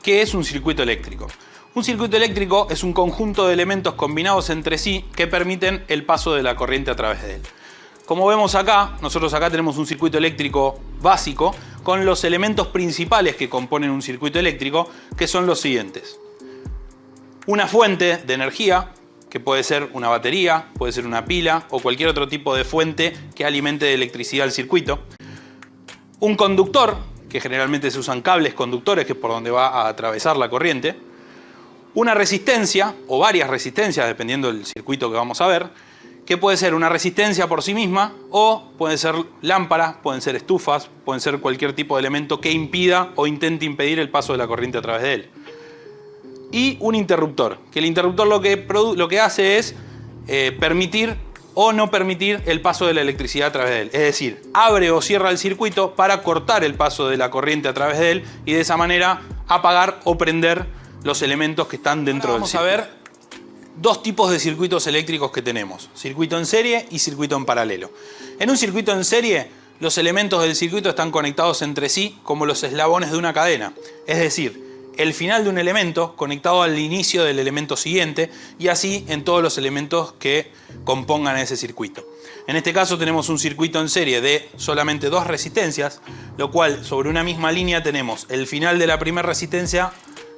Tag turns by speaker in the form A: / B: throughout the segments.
A: ¿Qué es un circuito eléctrico? Un circuito eléctrico es un conjunto de elementos combinados entre sí que permiten el paso de la corriente a través de él. Como vemos acá, nosotros acá tenemos un circuito eléctrico básico con los elementos principales que componen un circuito eléctrico, que son los siguientes. Una fuente de energía, que puede ser una batería, puede ser una pila o cualquier otro tipo de fuente que alimente de electricidad el circuito. Un conductor, que generalmente se usan cables conductores, que es por donde va a atravesar la corriente. Una resistencia o varias resistencias, dependiendo del circuito que vamos a ver, que puede ser una resistencia por sí misma o pueden ser lámparas, pueden ser estufas, pueden ser cualquier tipo de elemento que impida o intente impedir el paso de la corriente a través de él. Y un interruptor, que el interruptor lo que hace es permitir o no permitir el paso de la electricidad a través de él. Es decir, abre o cierra el circuito para cortar el paso de la corriente a través de él y de esa manera apagar o prender los elementos que están dentro del circuito. Vamos a ver dos tipos de circuitos eléctricos que tenemos: circuito en serie y circuito en paralelo. En un circuito en serie, los elementos del circuito están conectados entre sí como los eslabones de una cadena. Es decir, el final de un elemento conectado al inicio del elemento siguiente y así en todos los elementos que compongan ese circuito. En este caso tenemos un circuito en serie de solamente dos resistencias, lo cual sobre una misma línea tenemos el final de la primera resistencia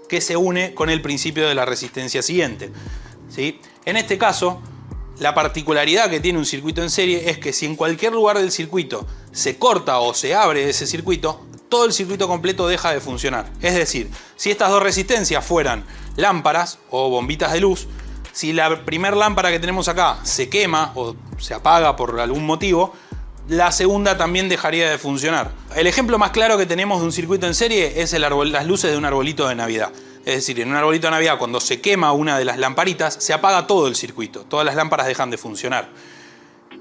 A: que se une con el principio de la resistencia siguiente. ¿Sí? En este caso, la particularidad que tiene un circuito en serie es que si en cualquier lugar del circuito se corta o se abre ese circuito, todo el circuito completo deja de funcionar. Es decir, si estas dos resistencias fueran lámparas o bombitas de luz, si la primera lámpara que tenemos acá se quema o se apaga por algún motivo, la segunda también dejaría de funcionar. El ejemplo más claro que tenemos de un circuito en serie es las luces de un arbolito de Navidad. Es decir, en un arbolito de Navidad, cuando se quema una de las lamparitas, se apaga todo el circuito. Todas las lámparas dejan de funcionar.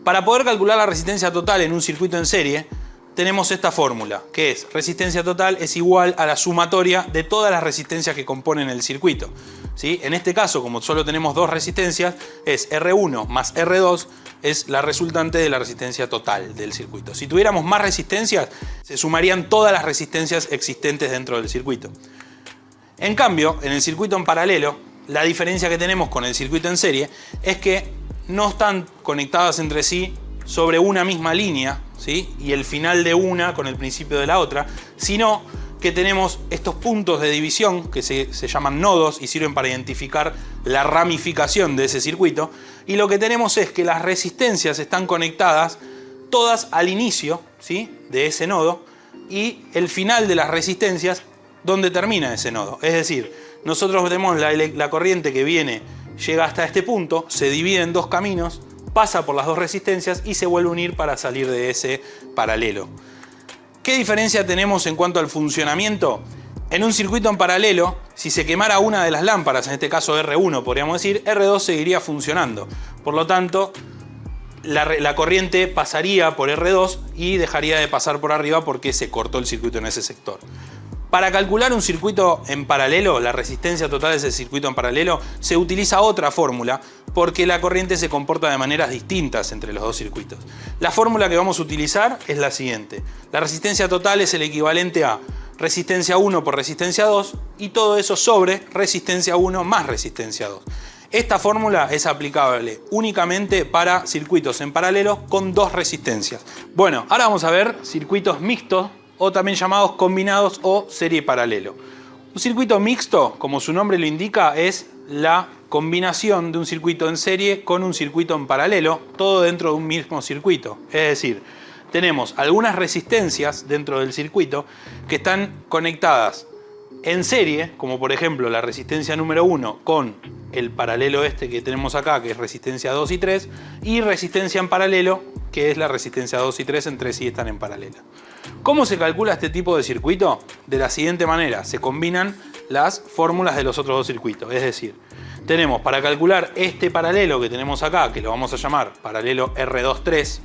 A: Para poder calcular la resistencia total en un circuito en serie, tenemos esta fórmula, que es resistencia total es igual a la sumatoria de todas las resistencias que componen el circuito. ¿Sí? En este caso, como solo tenemos dos resistencias, es R1 más R2 es la resultante de la resistencia total del circuito. Si tuviéramos más resistencias, se sumarían todas las resistencias existentes dentro del circuito. En cambio, en el circuito en paralelo, la diferencia que tenemos con el circuito en serie es que no están conectadas entre sí sobre una misma línea, ¿sí? Y el final de una con el principio de la otra, sino que tenemos estos puntos de división que se llaman nodos y sirven para identificar la ramificación de ese circuito. Y lo que tenemos es que las resistencias están conectadas todas al inicio, ¿sí? De ese nodo y el final de las resistencias donde termina ese nodo. Es decir, nosotros tenemos la corriente que llega hasta este punto, se divide en dos caminos, pasa por las dos resistencias y se vuelve a unir para salir de ese paralelo. ¿Qué diferencia tenemos en cuanto al funcionamiento? En un circuito en paralelo, si se quemara una de las lámparas, en este caso R1 podríamos decir, R2 seguiría funcionando. Por lo tanto, la corriente pasaría por R2 y dejaría de pasar por arriba porque se cortó el circuito en ese sector. Para calcular un circuito en paralelo, la resistencia total de ese circuito en paralelo, se utiliza otra fórmula porque la corriente se comporta de maneras distintas entre los dos circuitos. La fórmula que vamos a utilizar es la siguiente. La resistencia total es el equivalente a resistencia 1 por resistencia 2 y todo eso sobre resistencia 1 más resistencia 2. Esta fórmula es aplicable únicamente para circuitos en paralelo con dos resistencias. Bueno, ahora vamos a ver circuitos mixtos o también llamados combinados o serie paralelo. Un circuito mixto, como su nombre lo indica, es la combinación de un circuito en serie con un circuito en paralelo, todo dentro de un mismo circuito. Es decir, tenemos algunas resistencias dentro del circuito que están conectadas en serie, como por ejemplo la resistencia número 1 con el paralelo este que tenemos acá, que es resistencia 2 y 3, y resistencia en paralelo, que es la resistencia 2 y 3 entre sí están en paralelo. ¿Cómo se calcula este tipo de circuito? De la siguiente manera, se combinan las fórmulas de los otros dos circuitos. Es decir, tenemos para calcular este paralelo que tenemos acá, que lo vamos a llamar paralelo R23,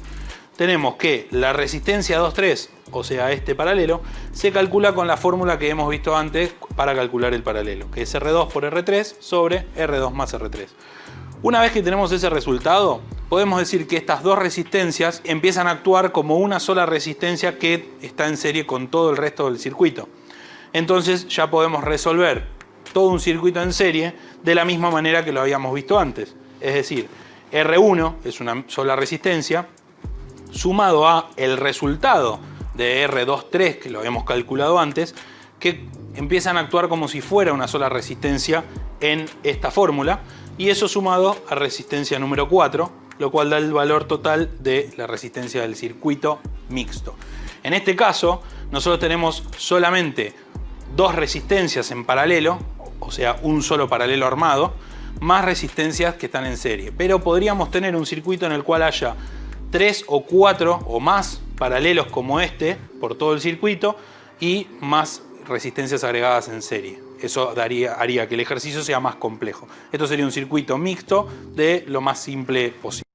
A: tenemos que la resistencia 2,3, o sea este paralelo, se calcula con la fórmula que hemos visto antes para calcular el paralelo, que es R2 por R3 sobre R2 más R3. Una vez que tenemos ese resultado, podemos decir que estas dos resistencias empiezan a actuar como una sola resistencia que está en serie con todo el resto del circuito. entonces ya podemos resolver todo un circuito en serie de la misma manera que lo habíamos visto antes. Es decir, R1 es una sola resistencia, sumado a el resultado de R23, que lo habíamos calculado antes, que empiezan a actuar como si fuera una sola resistencia en esta fórmula, y eso sumado a resistencia número 4, lo cual da el valor total de la resistencia del circuito mixto. En este caso, nosotros tenemos solamente dos resistencias en paralelo, o sea, un solo paralelo armado, más resistencias que están en serie. Pero podríamos tener un circuito en el cual haya 3 o 4 o más paralelos como este por todo el circuito y más resistencias agregadas en serie. Eso haría que el ejercicio sea más complejo. Esto sería un circuito mixto de lo más simple posible.